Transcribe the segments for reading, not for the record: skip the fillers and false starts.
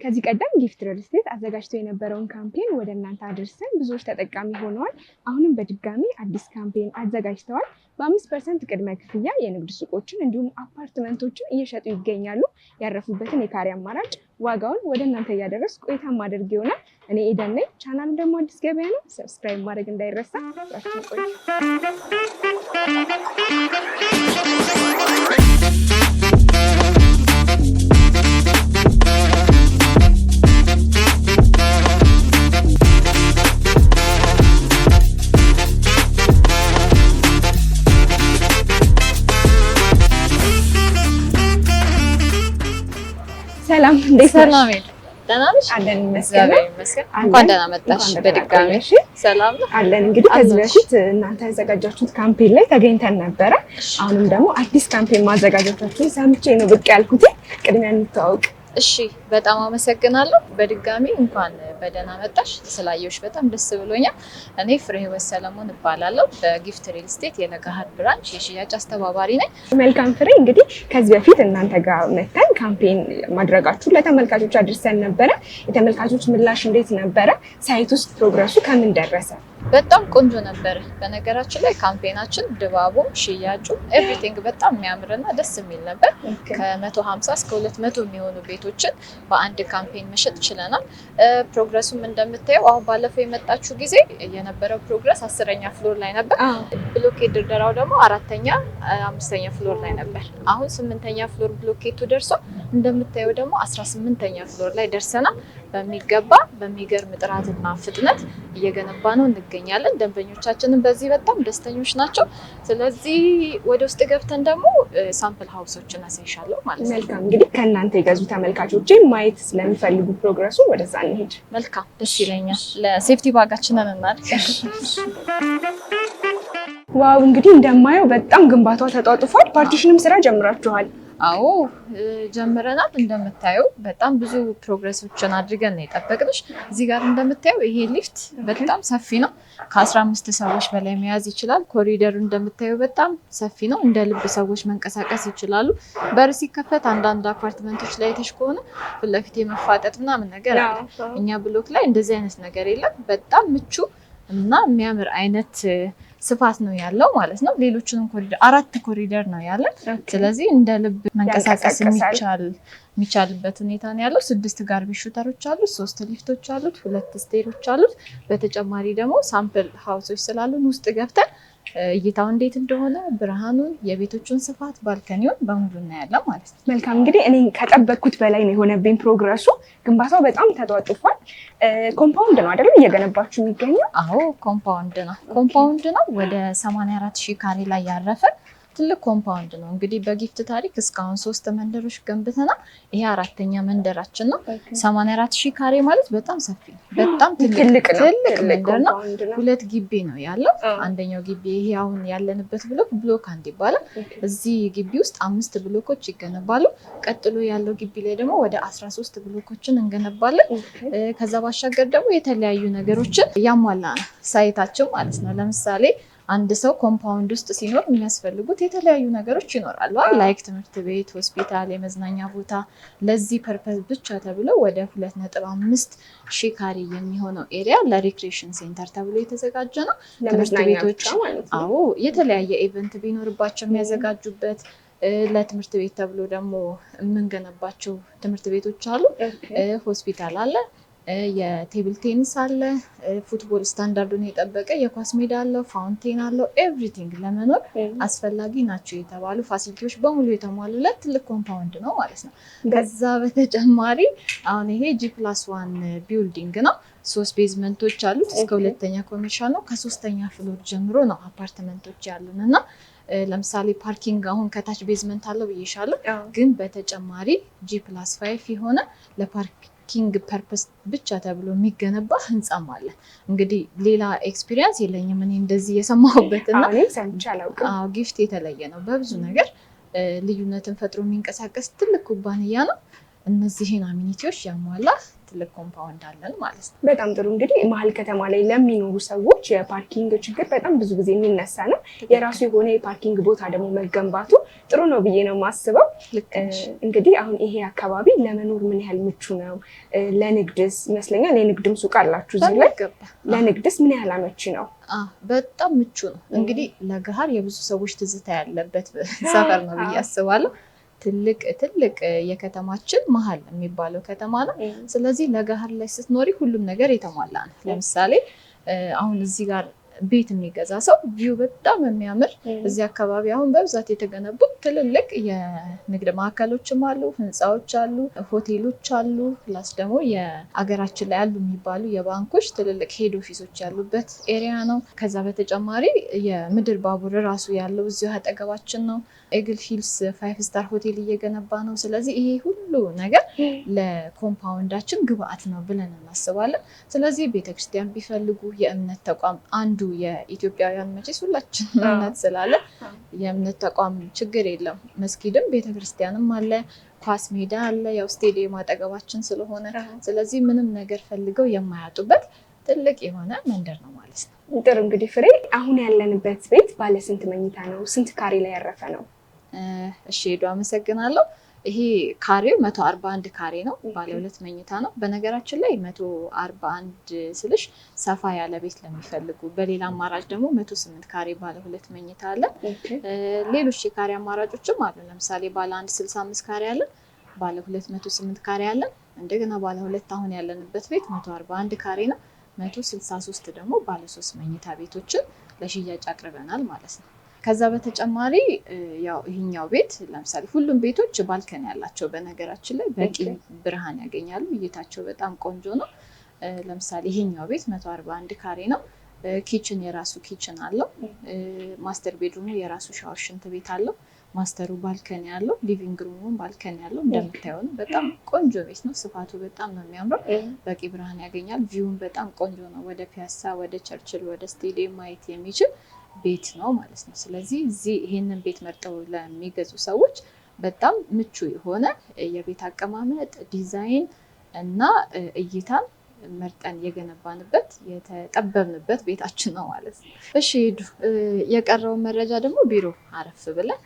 ከዚህ ቀደም ጊፍት ሪል ስቴት አዘጋጅቶ የነበረውን ካምፔን ወደ እናንተ አድርሰን ብዙዎች ተጠቃሚ ሆነዋል። አሁንም በድጋሚ አዲስ ካምፔን አዘጋጅተዋል። በ5% ቅድመ ክፍያ የንግድ ሱቆችን እንዲሁም አፓርትመንቶችን እየሸጡ ይገኛሉ። ያረፉበትን የካሬ አማራጭ ዋጋውን ወደ እናንተ እያደረስ ቆይታ ማድረግ ይሆናል። እኔ ኤደን ነኝ። ቻናሉ ደግሞ አዲስ ገበያ ነው። ሰብስክራይብ ማድረግ እንዳይረሳ። ሰላም እንዴት ሰላም ነሽ? ደህና ነሽ? አለን ይመስገን። እንኳን ደህና መጣሽ በድጋሚ። ሰላም ነው አለን። እንግዲህ ከዚህ በፊት እናንተ ያዘጋጃችሁት ካምፔን ላይ ተገኝተን ነበረ። አሁንም ደግሞ አዲስ ካምፔን ማዘጋጀታችሁን ሰምቼ ነው ብቅ ያልኩት። ቅድሚያ እንተዋወቅ። እሺ፣ በጣም አመሰግናለሁ። በድጋሚ እንኳን በደህና መጣሽ። ስላየሁሽ በጣም ደስ ብሎኛል። እኔ ፍሬህይወት ሰለሞን እባላለሁ። በጊፍት ሪል ስቴት የለገሃር ብራንች የሽያጭ አስተባባሪ ነኝ። መልካም ፍሬ፣ እንግዲህ ከዚህ በፊት እናንተ ጋር መተን ካምፔን ማድረጋችሁን ለተመልካቾች አድርሰን ነበረ። የተመልካቾች ምላሽ እንዴት ነበረ? ሳይት ውስጥ ፕሮግረሱ ከምን ደረሰ? በጣም ቆንጆ ነበር። በነገራችን ላይ ካምፔናችን ድባቡም ሽያጩም ኤቭሪቲንግ በጣም የሚያምርና ደስ የሚል ነበር። ከ150 እስከ 200 የሚሆኑ ቤቶችን በአንድ ካምፔን መሸጥ ችለናል። ፕሮግረሱም እንደምታየው አሁን ባለፈው የመጣችሁ ጊዜ የነበረው ፕሮግረስ 10ኛ ፍሎር ላይ ነበር። ብሎኬት ድርደራው ደግሞ 4ኛ 5ኛ ፍሎር ላይ ነበር። አሁን 8ኛ ፍሎር ብሎኬቱ ደርሶ እንደምታየው ደግሞ 18ኛ ፍሎር ላይ ደርሰናል። በሚገባ በሚገርም ጥራትና ፍጥነት እየገነባ ነው እንገኛለን። ደንበኞቻችንን በዚህ በጣም ደስተኞች ናቸው። ስለዚህ ወደ ውስጥ ገብተን ደግሞ ሳምፕል ሃውሶችን አሳይሻለሁ ማለት ነው። መልካም፣ እንግዲህ ከእናንተ የገዙ ተመልካቾች ማየት ስለሚፈልጉ ፕሮግረሱ ወደዛ እንሄድ። መልካም፣ ደስ ይለኛል። ለሴፍቲ ባጋችንን እናድርግ። ዋው፣ እንግዲህ እንደማየው በጣም ግንባታው ተጧጡፏል። ፓርቲሽንም ስራ ጀምራችኋል? አዎ ጀምረናል። እንደምታየው በጣም ብዙ ፕሮግረሶችን አድርገን ነው የጠበቅንሽ። እዚህ ጋር እንደምታየው ይሄ ሊፍት በጣም ሰፊ ነው። ከ15 ሰዎች በላይ መያዝ ይችላል። ኮሪደሩ እንደምታየው በጣም ሰፊ ነው። እንደ ልብ ሰዎች መንቀሳቀስ ይችላሉ። በር ሲከፈት አንዳንድ አፓርትመንቶች ላይ አይተሽ ከሆነ ፊት ለፊት የመፋጠጥ ምናምን ነገር አለ። እኛ ብሎክ ላይ እንደዚህ አይነት ነገር የለም። በጣም ምቹ እና የሚያምር አይነት ስፋት ነው ያለው ማለት ነው። ሌሎችንም ኮሪደር 4 ኮሪደር ነው ያለን። ስለዚህ እንደ ልብ መንቀሳቀስ የሚቻልበት ሁኔታ ነው ያለው። 6 ጋርቤጅ ሹተሮች አሉት፣ 3 ሊፍቶች አሉት፣ 2 ስቴሮች አሉት። በተጨማሪ ደግሞ ሳምፕል ሃውሶች ስላሉን ውስጥ ገብተን እይታው እንዴት እንደሆነ ብርሃኑን፣ የቤቶቹን ስፋት፣ ባልከኒውን በሙሉ እናያለን ማለት ነው። መልካም፣ እንግዲህ እኔ ከጠበቅኩት በላይ ነው የሆነብኝ ፕሮግረሱ። ግንባታው በጣም ተጧጡፏል። ኮምፓውንድ ነው አይደል እየገነባችሁ የሚገኘው? አዎ ኮምፓውንድ ነው። ወደ 84,000 ካሬ ላይ ያረፈ ትልቅ ኮምፓውንድ ነው። እንግዲህ በጊፍት ታሪክ እስካሁን 3 መንደሮች ገንብተናል። ይሄ 4ኛ መንደራችን ነው። 84,000 ካሬ ማለት በጣም ሰፊ ነው። በጣም ትልቅ መንደር ነው። 2 ግቢ ነው ያለው። አንደኛው ግቢ ይሄ አሁን ያለንበት ብሎክ 1 ይባላል። እዚህ ግቢ ውስጥ 5 ብሎኮች ይገነባሉ። ቀጥሎ ያለው ግቢ ላይ ደግሞ ወደ 13 ብሎኮችን እንገነባለን። ከዛ ባሻገር ደግሞ የተለያዩ ነገሮችን ያሟላ ነው ሳይታችን ማለት ነው። ለምሳሌ አንድ ሰው ኮምፓውንድ ውስጥ ሲኖር የሚያስፈልጉት የተለያዩ ነገሮች ይኖራሉ። ላይክ ትምህርት ቤት፣ ሆስፒታል፣ የመዝናኛ ቦታ። ለዚህ ፐርፐዝ ብቻ ተብሎ ወደ 2.5,000 ካሬ የሚሆነው ኤሪያ ለሪክሬሽን ሴንተር ተብሎ የተዘጋጀ ነው። ትምህርት ቤቶች የተለያየ ኢቨንት ቢኖርባቸው የሚያዘጋጁበት፣ ለትምህርት ቤት ተብሎ ደግሞ የምንገነባቸው ትምህርት ቤቶች አሉ። ሆስፒታል አለ። የቴብል ቴኒስ አለ። ፉትቦል ስታንዳርዱን የጠበቀ የኳስ ሜዳ አለው። ፋውንቴን አለው። ኤቭሪቲንግ ለመኖር አስፈላጊ ናቸው የተባሉ ፋሲሊቲዎች በሙሉ የተሟሉለት ትልቅ ኮምፓውንድ ነው ማለት ነው። ከዛ በተጨማሪ አሁን ይሄ G+1 ቢልዲንግ ነው። 3 ቤዝመንቶች አሉት። እስከ 2ኛ ኮሜርሻል ነው። ከ3ኛ ፍሎር ጀምሮ ነው አፓርትመንቶች ያሉን እና ለምሳሌ ፓርኪንግ አሁን ከታች ቤዝመንት አለው ብዬሻለሁ። ግን በተጨማሪ G+5 የሆነ ለፓርኪንግ ፐርፐስ ብቻ ተብሎ የሚገነባ ህንጻም አለ። እንግዲህ ሌላ ኤክስፒሪየንስ የለኝም እኔ እንደዚህ የሰማሁበትና ጊፍት የተለየ ነው በብዙ ነገር ልዩነትን ፈጥሮ የሚንቀሳቀስ ትልቅ ኩባንያ ነው። እነዚህን አሚኒቲዎች ያሟላ ትልቅ ኮምፓውንድ አለን ማለት ነው። በጣም ጥሩ። እንግዲህ መሀል ከተማ ላይ ለሚኖሩ ሰዎች የፓርኪንግ ችግር በጣም ብዙ ጊዜ የሚነሳ ነው። የራሱ የሆነ የፓርኪንግ ቦታ ደግሞ መገንባቱ ጥሩ ነው ብዬ ነው የማስበው። እንግዲህ አሁን ይሄ አካባቢ ለመኖር ምን ያህል ምቹ ነው? ለንግድስ ይመስለኛል የንግድም ሱቅ አላችሁ እዚህ ላይ። ለንግድስ ምን ያህል አመቺ ነው? በጣም ምቹ ነው። እንግዲህ ለገሃር የብዙ ሰዎች ትዝታ ያለበት ሰፈር ነው ብዬ አስባለሁ። ትልቅ የከተማችን መሀል የሚባለው ከተማ ነው። ስለዚህ ለገሃር ላይ ስትኖሪ ሁሉም ነገር የተሟላ ነው። ለምሳሌ አሁን እዚህ ጋር ቤት የሚገዛ ሰው ቪው በጣም የሚያምር እዚህ አካባቢ አሁን በብዛት የተገነቡ ትልልቅ የንግድ ማዕከሎችም አሉ፣ ህንፃዎች አሉ፣ ሆቴሎች አሉ። ፕላስ ደግሞ የአገራችን ላይ ያሉ የሚባሉ የባንኮች ትልልቅ ሄድ ኦፊሶች ያሉበት ኤሪያ ነው። ከዛ በተጨማሪ የምድር ባቡር ራሱ ያለው እዚሁ አጠገባችን ነው። ኤግል ሂልስ 5 ስታር ሆቴል እየገነባ ነው። ስለዚህ ይሄ ሁሉ ነገር ለኮምፓውንዳችን ግብአት ነው ብለን እናስባለን። ስለዚህ ቤተክርስቲያን ቢፈልጉ የእምነት ተቋም አንዱ የኢትዮጵያውያን መቼስ ሁላችን እምነት ስላለ የእምነት ተቋም ችግር የለም። መስጊድም ቤተክርስቲያንም አለ፣ ኳስ ሜዳ አለ፣ ያው ስቴዲየም አጠገባችን ስለሆነ ስለዚህ ምንም ነገር ፈልገው የማያጡበት ትልቅ የሆነ መንደር ነው ማለት ነው። ጥሩ። እንግዲህ ፍሬ አሁን ያለንበት ቤት ባለ ስንት መኝታ ነው? ስንት ካሬ ላይ ያረፈ ነው? እሺ ሄዱ፣ አመሰግናለሁ። ይሄ ካሬው 141 ካሬ ነው። ባለ 2 መኝታ ነው። በነገራችን ላይ 141 ስልሽ ሰፋ ያለ ቤት ለሚፈልጉ፣ በሌላ አማራጭ ደግሞ 108 ካሬ ባለ 2 መኝታ አለ። ሌሎች የካሬ አማራጮችም አሉ። ለምሳሌ ባለ 1 65 ካሬ አለ፣ ባለ 2 108 ካሬ አለ። እንደገና ባለ 2 አሁን ያለንበት ቤት 141 ካሬ ነው። 163 ደግሞ ባለ 3 መኝታ ቤቶችን ለሽያጭ አቅርበናል ማለት ነው። ከዛ በተጨማሪ ያው ይሄኛው ቤት ለምሳሌ ሁሉም ቤቶች ባልከን ያላቸው በነገራችን ላይ በቂ ብርሃን ያገኛሉ። እይታቸው በጣም ቆንጆ ነው። ለምሳሌ ይሄኛው ቤት 141 ካሬ ነው። ኪችን የራሱ ኪችን አለው። ማስተር ቤድሩሙ የራሱ ሻወር ሽንት ቤት አለው። ማስተሩ ባልከን ያለው፣ ሊቪንግ ሩሙን ባልከን ያለው እንደምታየው ነው። በጣም ቆንጆ ቤት ነው። ስፋቱ በጣም ነው የሚያምረው። በቂ ብርሃን ያገኛል። ቪውን በጣም ቆንጆ ነው። ወደ ፒያሳ፣ ወደ ቸርችል፣ ወደ ስቴዲየም ማየት የሚችል ቤት ነው ማለት ነው። ስለዚህ እዚህ ይሄንን ቤት መርጠው ለሚገዙ ሰዎች በጣም ምቹ የሆነ የቤት አቀማመጥ ዲዛይን እና እይታን መርጠን የገነባንበት የተጠበብንበት ቤታችን ነው ማለት ነው። እሺ ሄዱ፣ የቀረውን መረጃ ደግሞ ቢሮ አረፍ ብለን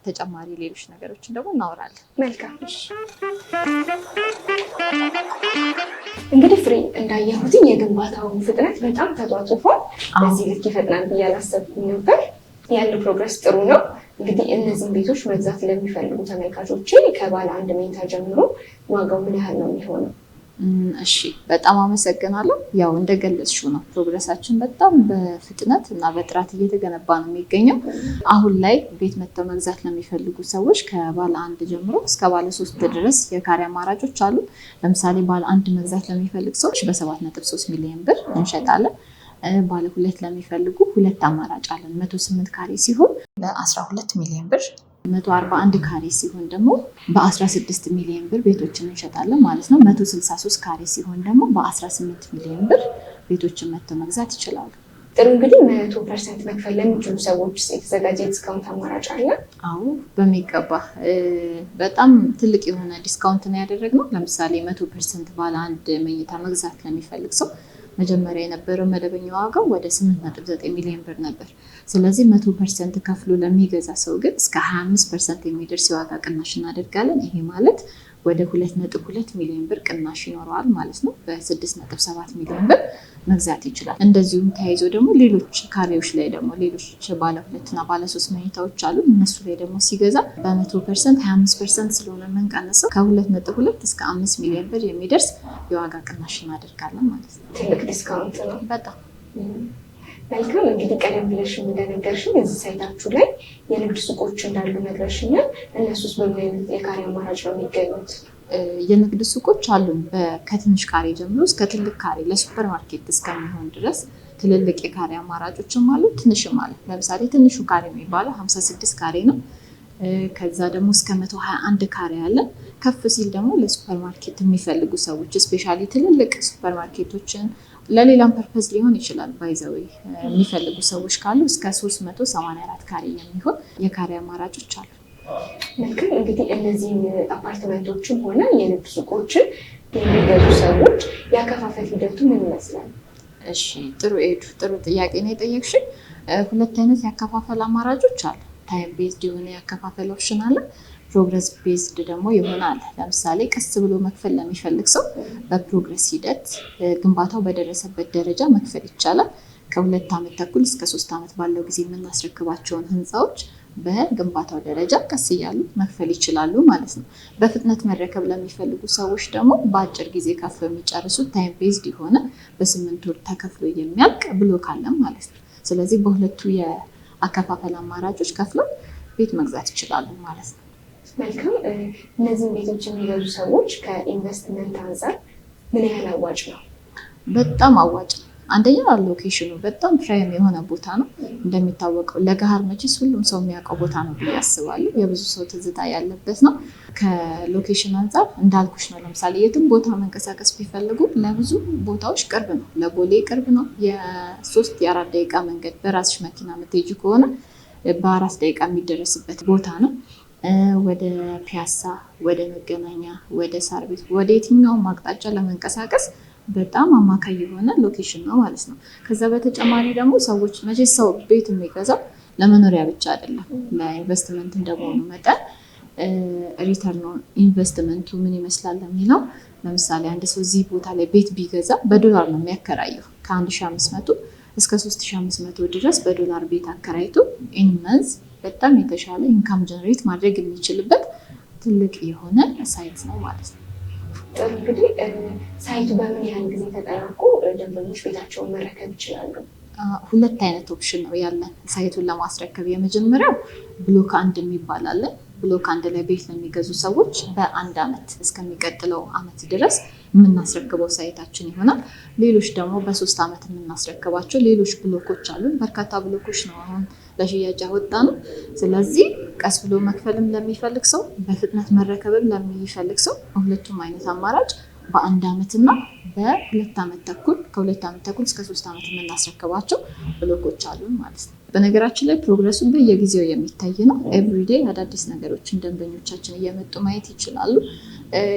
ተጨማሪ ሌሎች ነገሮችን ደግሞ እናወራለን። መልካም። እንግዲህ ፍሬ እንዳየሁት የግንባታው ፍጥነት በጣም ተጧጡፏል። በዚህ ልክ ይፈጥናል ብዬ አላሰብኩም ነበር። ያለው ፕሮግረስ ጥሩ ነው። እንግዲህ እነዚህን ቤቶች መግዛት ለሚፈልጉ ተመልካቾች ከባለ 1 መኝታ ጀምሮ ዋጋው ምን ያህል ነው የሚሆነው? እሺ በጣም አመሰግናለሁ። ያው እንደገለጽሽው ነው ፕሮግረሳችን በጣም በፍጥነት እና በጥራት እየተገነባ ነው የሚገኘው። አሁን ላይ ቤት መጥተው መግዛት ለሚፈልጉ ሰዎች ከባለ 1 ጀምሮ እስከ ባለ 3 ድረስ የካሬ አማራጮች አሉ። ለምሳሌ ባለ 1 መግዛት ለሚፈልግ ሰዎች በ7.3 ሚሊዮን ብር እንሸጣለን። ባለ 2 ለሚፈልጉ 2 አማራጭ አለን። 108 ካሬ ሲሆን በ12 ሚሊዮን ብር፣ 141 ካሬ ሲሆን ደግሞ በ16 ሚሊዮን ብር ቤቶችን እንሸጣለን ማለት ነው። 163 ካሬ ሲሆን ደግሞ በ18 ሚሊዮን ብር ቤቶችን መጥተው መግዛት ይችላሉ። ጥሩ። እንግዲህ 100% መክፈል ለሚችሉ ሰዎች የተዘጋጀ ዲስካውንት አማራጭ አለ? አዎ በሚገባ በጣም ትልቅ የሆነ ዲስካውንት ነው ያደረግነው። ለምሳሌ 100% ባለ 1 መኝታ መግዛት ለሚፈልግ ሰው መጀመሪያ የነበረው መደበኛ ዋጋው ወደ 8.9 ሚሊዮን ብር ነበር። ስለዚህ 100% ከፍሎ ለሚገዛ ሰው ግን እስከ 25% የሚደርስ የዋጋ ቅናሽ እናደርጋለን። ይሄ ማለት ወደ 2.2 ሚሊዮን ብር ቅናሽ ይኖረዋል ማለት ነው። በ6.7 ሚሊዮን ብር መግዛት ይችላል። እንደዚሁም ተያይዞ ደግሞ ሌሎች ካሬዎች ላይ ደግሞ ሌሎች ባለ 2 እና ባለ 3 መኝታዎች አሉ። እነሱ ላይ ደግሞ ሲገዛ በ100% 25% ስለሆነ የምንቀንሰው ከ2.2 እስከ 5 ሚሊዮን ብር የሚደርስ የዋጋ ቅናሽ እናደርጋለን ማለት ነው። ትልቅ ዲስካውንት ነው በጣም። መልካም። እንግዲህ ቀደም ብለሽም እንደነገርሽኝ እዚህ ሳይታችሁ ላይ የንግድ ሱቆች እንዳሉ ነግረሽኛል። እነሱስ በምን አይነት የካሬ አማራጭ ነው የሚገኙት? የንግድ ሱቆች አሉን ከትንሽ ካሬ ጀምሮ እስከ ትልቅ ካሬ ለሱፐር ማርኬት እስከሚሆን ድረስ ትልልቅ የካሬ አማራጮችም አሉ፣ ትንሽም አለ። ለምሳሌ ትንሹ ካሬ የሚባለው 56 ካሬ ነው። ከዛ ደግሞ እስከ 121 ካሬ አለ። ከፍ ሲል ደግሞ ለሱፐር ማርኬት የሚፈልጉ ሰዎች ስፔሻሊ ትልልቅ ሱፐር ማርኬቶችን ለሌላም ፐርፐዝ ሊሆን ይችላል ባይዘዌ የሚፈልጉ ሰዎች ካሉ እስከ 384 ካሬ የሚሆን የካሬ አማራጮች አሉ። መልካም እንግዲህ እነዚህን አፓርትመንቶችም ሆነ የንግድ ሱቆችን የሚገዙ ሰዎች ያከፋፈል ሂደቱ ምን ይመስላል? እሺ ጥሩ ኤዱ፣ ጥሩ ጥያቄ ነው የጠየቅሽኝ። ሁለት አይነት ያከፋፈል አማራጮች አሉ። ታይም ቤዝድ የሆነ ያከፋፈል ኦፕሽን አለ፣ ፕሮግረስ ቤዝድ ደግሞ የሆነ አለ። ለምሳሌ ቀስ ብሎ መክፈል ለሚፈልግ ሰው በፕሮግረስ ሂደት ግንባታው በደረሰበት ደረጃ መክፈል ይቻላል። ከ2 ዓመት ተኩል እስከ 3 ዓመት ባለው ጊዜ የምናስረክባቸውን ህንፃዎች በግንባታው ደረጃ ቀስ እያሉ መክፈል ይችላሉ ማለት ነው። በፍጥነት መረከብ ለሚፈልጉ ሰዎች ደግሞ በአጭር ጊዜ ከፍለው የሚጨርሱት ታይም ቤዝድ የሆነ በ8 ወር ተከፍሎ የሚያልቅ ብሎክ አለ ማለት ነው። ስለዚህ በሁለቱ የአከፋፈል አማራጮች ከፍለው ቤት መግዛት ይችላሉ ማለት ነው። መልካም። እነዚህን ቤቶች የሚገዙ ሰዎች ከኢንቨስትመንት አንጻር ምን ያህል አዋጭ ነው? በጣም አዋጭ ነው። አንደኛ ሎኬሽኑ በጣም ፕራይም የሆነ ቦታ ነው። እንደሚታወቀው ለገሃር መቼስ ሁሉም ሰው የሚያውቀው ቦታ ነው ብዬ አስባለሁ። የብዙ ሰው ትዝታ ያለበት ነው። ከሎኬሽን አንጻር እንዳልኩሽ ነው። ለምሳሌ የትም ቦታ መንቀሳቀስ ቢፈልጉ ለብዙ ቦታዎች ቅርብ ነው። ለቦሌ ቅርብ ነው። የ3-4 ደቂቃ መንገድ በራስሽ መኪና የምትሄጂ ከሆነ በ4 ደቂቃ የሚደረስበት ቦታ ነው። ወደ ፒያሳ፣ ወደ መገናኛ፣ ወደ ሳር ቤት፣ ወደ የትኛውም አቅጣጫ ለመንቀሳቀስ በጣም አማካይ የሆነ ሎኬሽን ነው ማለት ነው። ከዛ በተጨማሪ ደግሞ ሰዎች መቼስ ሰው ቤት የሚገዛው ለመኖሪያ ብቻ አይደለም፣ ለኢንቨስትመንት እንደመሆኑ መጠን ሪተርን ኢንቨስትመንቱ ምን ይመስላል የሚለው ለምሳሌ አንድ ሰው እዚህ ቦታ ላይ ቤት ቢገዛ በዶላር ነው የሚያከራየው። ከ1500 እስከ 3500 ድረስ በዶላር ቤት አከራይቶ ኢንመንዝ በጣም የተሻለ ኢንካም ጀነሬት ማድረግ የሚችልበት ትልቅ የሆነ ሳይት ነው ማለት ነው። እንግዲህ ሳይቱ በምን ያህል ጊዜ ተጠናቆ ደንበኞች ቤታቸውን መረከብ ይችላሉ? ሁለት አይነት ኦፕሽን ነው ያለን ሳይቱን ለማስረከብ። የመጀመሪያው ብሎክ 1 የሚባል አለ። ብሎክ 1 ላይ ቤት ለሚገዙ ሰዎች በ1 ዓመት እስከሚቀጥለው ዓመት ድረስ የምናስረክበው ሳይታችን ይሆናል። ሌሎች ደግሞ በ3 ዓመት የምናስረክባቸው ሌሎች ብሎኮች አሉ። በርካታ ብሎኮች ነው አሁን ለሽያጭ ያወጣ ነው። ስለዚህ ቀስ ብሎ መክፈልም ለሚፈልግ ሰው፣ በፍጥነት መረከብም ለሚፈልግ ሰው ሁለቱም አይነት አማራጭ በ1 ዓመት እና በ2 ዓመት ተኩል፣ ከ2 ዓመት ተኩል እስከ 3 ዓመት የምናስረክባቸው ብሎኮች አሉን ማለት ነው። በነገራችን ላይ ፕሮግረሱ በየጊዜው የሚታይ ነው። ኤቭሪዴይ አዳዲስ ነገሮችን ደንበኞቻችን እየመጡ ማየት ይችላሉ።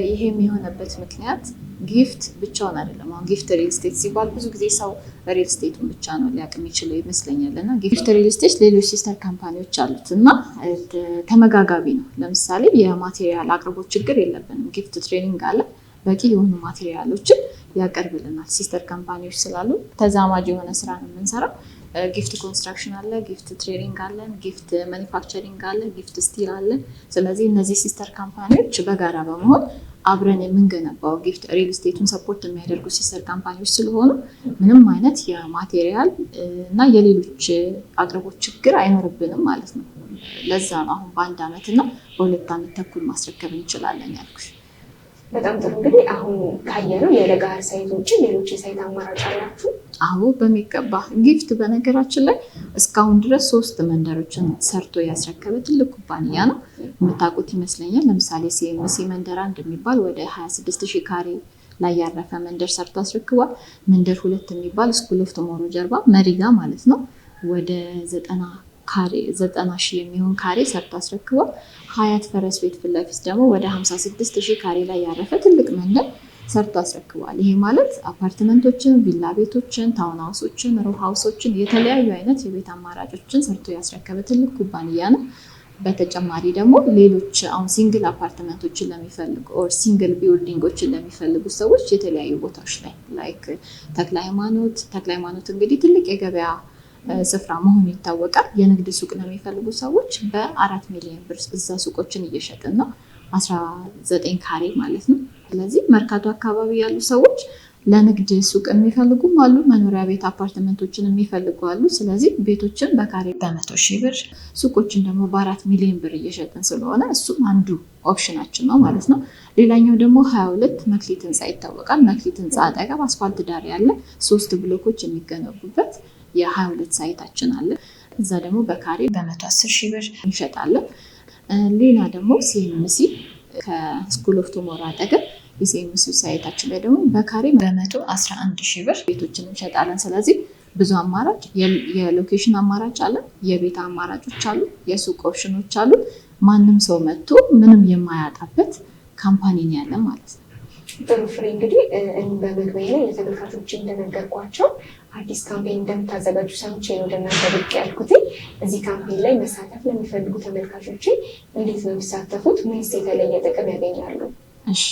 ይሄም የሆነበት ምክንያት ጊፍት ብቻውን አይደለም። አሁን ጊፍት ሪል ስቴት ሲባል ብዙ ጊዜ ሰው ሪል ስቴቱን ብቻ ነው ሊያውቅ የሚችለው ይመስለኛል። እና ጊፍት ሪል ስቴት ሌሎች ሲስተር ካምፓኒዎች አሉት እና ተመጋጋቢ ነው። ለምሳሌ የማቴሪያል አቅርቦት ችግር የለብንም። ጊፍት ትሬኒንግ አለ። በቂ የሆኑ ማቴሪያሎችን ያቀርብልናል። ሲስተር ካምፓኒዎች ስላሉ ተዛማጅ የሆነ ስራ ነው የምንሰራው። ጊፍት ኮንስትራክሽን አለ፣ ጊፍት ትሬዲንግ አለን፣ ጊፍት ማኒፋክቸሪንግ አለ፣ ጊፍት ስቲል አለ። ስለዚህ እነዚህ ሲስተር ካምፓኒዎች በጋራ በመሆን አብረን የምንገነባው ጊፍት ሪል ስቴቱን ሰፖርት የሚያደርጉ ሲስተር ካምፓኒዎች ስለሆኑ ምንም አይነት የማቴሪያል እና የሌሎች አቅርቦት ችግር አይኖርብንም ማለት ነው። ለዛ ነው አሁን በ1 ዓመት እና በ2 ዓመት ተኩል ማስረከብ እንችላለን ያልኩሽ። በጣም ጥሩ። እንግዲህ አሁን ካየነው የለገሃር ሳይት ውጭ ሌሎች የሳይት አማራጭ አላችሁ? አዎ በሚገባ። ጊፍት በነገራችን ላይ እስካሁን ድረስ 3 መንደሮችን ሰርቶ ያስረከበ ትልቅ ኩባንያ ነው። የምታውቁት ይመስለኛል። ለምሳሌ ሲኤምሲ መንደር 1 የሚባል ወደ 26000 ካሬ ላይ ያረፈ መንደር ሰርቶ አስረክቧል። መንደር 2 የሚባል ስኩል ኦፍ ቱሞሮ ጀርባ መሪጋ ማለት ነው ወደ 90,000 የሚሆን ካሬ ሰርቶ አስረክቧል። ሀያት ፈረስ ቤት ፊት ለፊት ደግሞ ወደ 56,000 ካሬ ላይ ያረፈ ትልቅ መንደር ሰርቶ አስረክቧል። ይሄ ማለት አፓርትመንቶችን፣ ቪላ ቤቶችን፣ ታውን ሃውሶችን፣ ሮ ሃውሶችን፣ የተለያዩ አይነት የቤት አማራጮችን ሰርቶ ያስረከበ ትልቅ ኩባንያ ነው። በተጨማሪ ደግሞ ሌሎች አሁን ሲንግል አፓርትመንቶችን ለሚፈልጉ ኦር ሲንግል ቢልዲንጎችን ለሚፈልጉ ሰዎች የተለያዩ ቦታዎች ላይ ላይክ ተክለ ሃይማኖት እንግዲህ ትልቅ የገበያ ስፍራ መሆኑ ይታወቃል። የንግድ ሱቅ ለሚፈልጉ ሰዎች በ4 ሚሊዮን ብር እዛ ሱቆችን እየሸጥን ነው። 19 ካሬ ማለት ነው። ስለዚህ መርካቶ አካባቢ ያሉ ሰዎች ለንግድ ሱቅ የሚፈልጉም አሉ፣ መኖሪያ ቤት አፓርትመንቶችን የሚፈልጉ አሉ። ስለዚህ ቤቶችን በካሬ በ100,000 ብር፣ ሱቆችን ደግሞ በ4 ሚሊዮን ብር እየሸጥን ስለሆነ እሱም አንዱ ኦፕሽናችን ነው ማለት ነው። ሌላኛው ደግሞ 22 መክሊት ህንፃ ይታወቃል። መክሊት ህንፃ አጠገብ አስፋልት ዳር ያለ 3 ብሎኮች የሚገነቡበት የ22 ሳይታችን አለ። እዛ ደግሞ በካሬ በ110,000 ብር እንሸጣለን። ሌላ ደግሞ ሲኤምሲ ከስኩል ኦፍ ቱሞሮ አጠገብ የሲኤምሲ ሳይታችን ላይ ደግሞ በካሬ በ111,000 ብር ቤቶችን እንሸጣለን። ስለዚህ ብዙ አማራጭ የሎኬሽን አማራጭ አለ፣ የቤት አማራጮች አሉ፣ የሱቅ ኦፕሽኖች አሉ። ማንም ሰው መጥቶ ምንም የማያጣበት ካምፓኒ ነው ያለን ማለት ነው። ጥሩ ፍሬ፣ እንግዲህ እኔም በመግቢያ ላይ ለተመልካቾች እንደነገርኳቸው አዲስ ካምፔን እንደምታዘጋጁ ሰምቼ ነው ወደ እናንተ ብቅ ያልኩት። እዚህ ካምፔን ላይ መሳተፍ ለሚፈልጉ ተመልካቾች እንዴት ነው የሚሳተፉት? ምንስ የተለየ ጥቅም ያገኛሉ? እሺ፣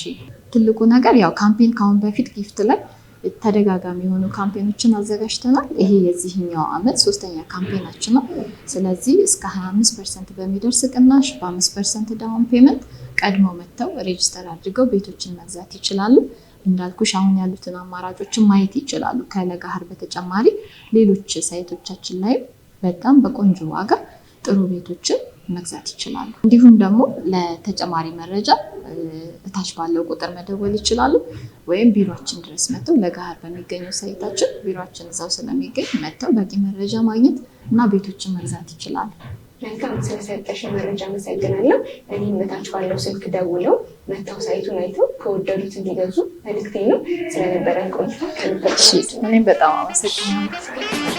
ትልቁ ነገር ያው ካምፔን ከአሁን በፊት ጊፍት ላይ ተደጋጋሚ የሆኑ ካምፔኖችን አዘጋጅተናል። ይሄ የዚህኛው ዓመት 3ኛ ካምፔናችን ነው። ስለዚህ እስከ 25% በሚደርስ ቅናሽ በ5% ዳውን ፔመንት ቀድመው መጥተው ሬጅስተር አድርገው ቤቶችን መግዛት ይችላሉ። እንዳልኩሽ አሁን ያሉትን አማራጮችን ማየት ይችላሉ። ከለጋሃር በተጨማሪ ሌሎች ሳይቶቻችን ላይ በጣም በቆንጆ ዋጋ ጥሩ ቤቶችን መግዛት ይችላሉ። እንዲሁም ደግሞ ለተጨማሪ መረጃ እታች ባለው ቁጥር መደወል ይችላሉ፣ ወይም ቢሮአችን ድረስ መጥተው ለጋሃር በሚገኘው ሳይታችን ቢሮአችን እዛው ስለሚገኝ መጥተው በቂ መረጃ ማግኘት እና ቤቶችን መግዛት ይችላሉ። መልካም፣ ስለሰጠሽ መረጃ አመሰግናለሁ። እኔም እታች ባለው ስልክ ደውለው መጥተው ሳይቱን አይተው ከወደዱት እንዲገዙ መልዕክቴ ነው። ስለነበረን ቆይታ ከልብ እኔም በጣም አመሰግናለሁ።